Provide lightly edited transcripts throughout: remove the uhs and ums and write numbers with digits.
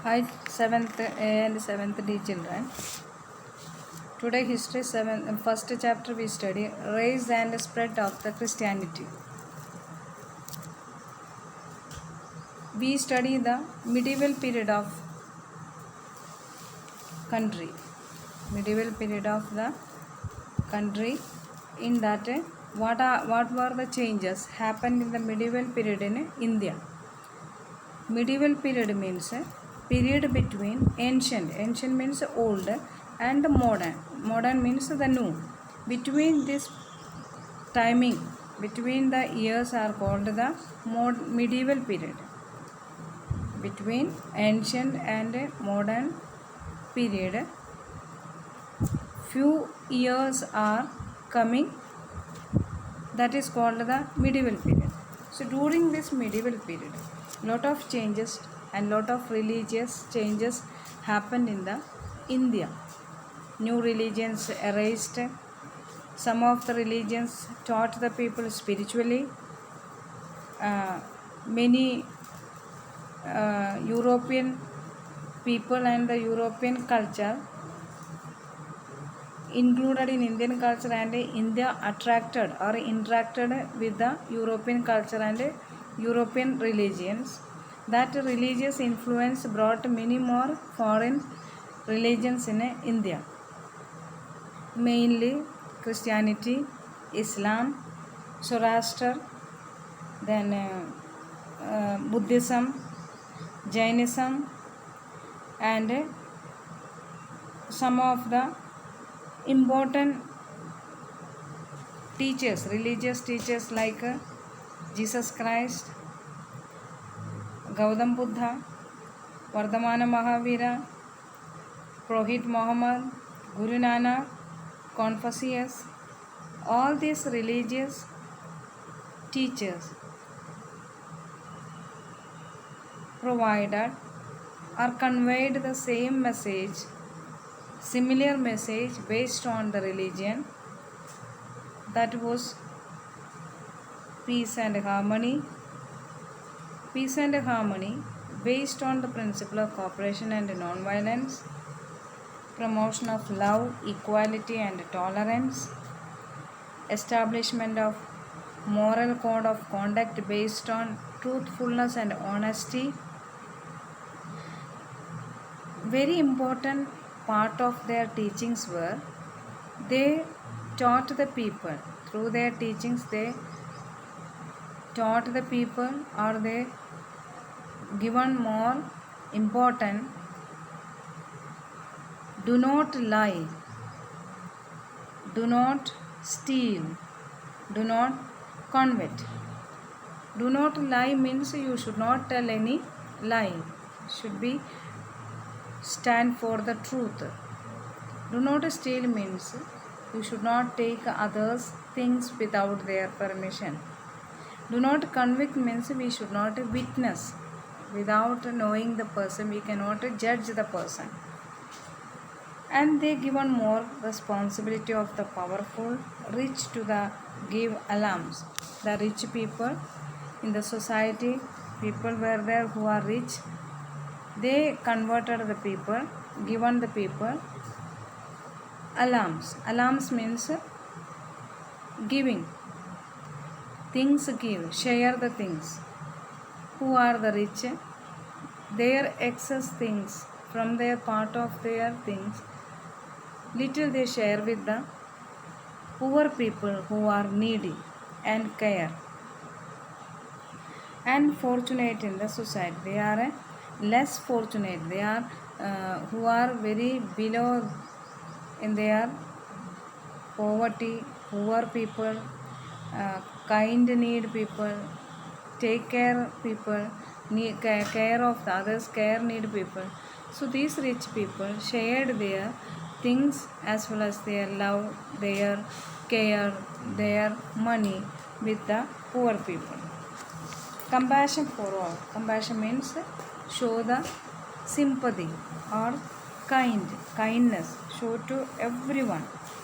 Hi, 7th A and 7th D children. Today history 7 first chapter we study rise and spread of the Christianity. We study the medieval period of country. Medieval period of the country. In that, what were the changes happened in the medieval period in India? Medieval period means period between ancient. Ancient means old and modern. Modern means the new. Between this timing, between the years are called the medieval period. Between ancient and modern period, few years are coming, that is called the medieval period. So during this medieval period, lot of changes and lot of religious changes happened in the India. New religions erased. Some of the religions taught the people spiritually. Many European people and the European culture included in Indian culture, and India attracted or interacted with the European culture and European religions. That religious influence brought many more foreign religions in India, mainly Christianity, Islam, Zoroaster, then Buddhism, Jainism, and some of the important teachers, religious teachers like Jesus Christ, Gautam Buddha, Vardhamana Mahavira, Prohit Muhammad, Guru Nanak, Confucius, all these religious teachers provided or conveyed the same message, similar message based on the religion, that was peace and harmony. Peace and harmony based on the principle of cooperation and non-violence, promotion of love, equality and tolerance, establishment of moral code of conduct based on truthfulness and honesty. Very important part of their teachings were they taught the people, through their teachings they taught the people, or they given more important: do not lie, do not steal, do not covet. Do not lie means you should not tell any lie, should be stand for the truth. Do not steal means you should not take others' things without their permission. Do not convict means we should not witness. Without knowing the person, we cannot judge the person. And they given more responsibility of the powerful, rich to the give alms. The rich people in the society, people were there who are rich, they converted the people, given the people alms. Alms means giving. Things give, share the things. Who are the rich? Their excess things, from their part of their things, little they share with the poor people who are needy and care and fortunate in the society. They are less fortunate. They are who are very below in their poverty, poor people, kind need people, take care people, need care of the others, care need people. So these rich people shared their things as well as their love, their care, their money with the poor people. Compassion for all. Compassion means show the sympathy or kindness. Show to everyone.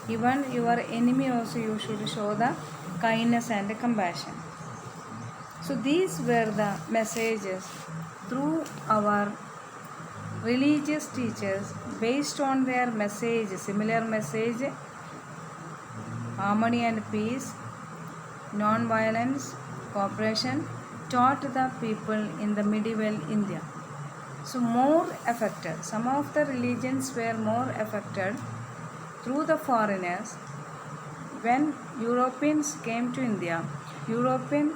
Even your enemy also you should show the kindness and compassion. So these were the messages through our religious teachers, based on their message, similar message, harmony and peace, non-violence, cooperation, taught the people in the medieval India. So more affected, some of the religions were more affected through the foreigners. When Europeans came to India, European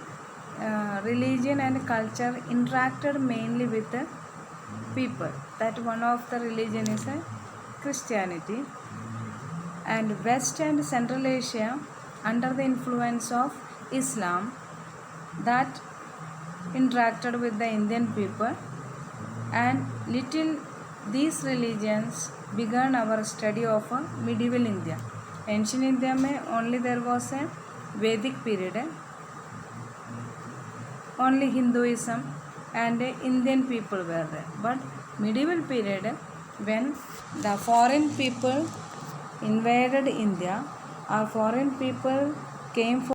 religion and culture interacted mainly with the people. That one of the religion is Christianity. And West and Central Asia, under the influence of Islam, that interacted with the Indian people, and little these religions began our study of medieval India. Ancient India में only there was a Vedic period, only Hinduism and Indian people were there. But medieval period, when the foreign people invaded India, our foreign people came for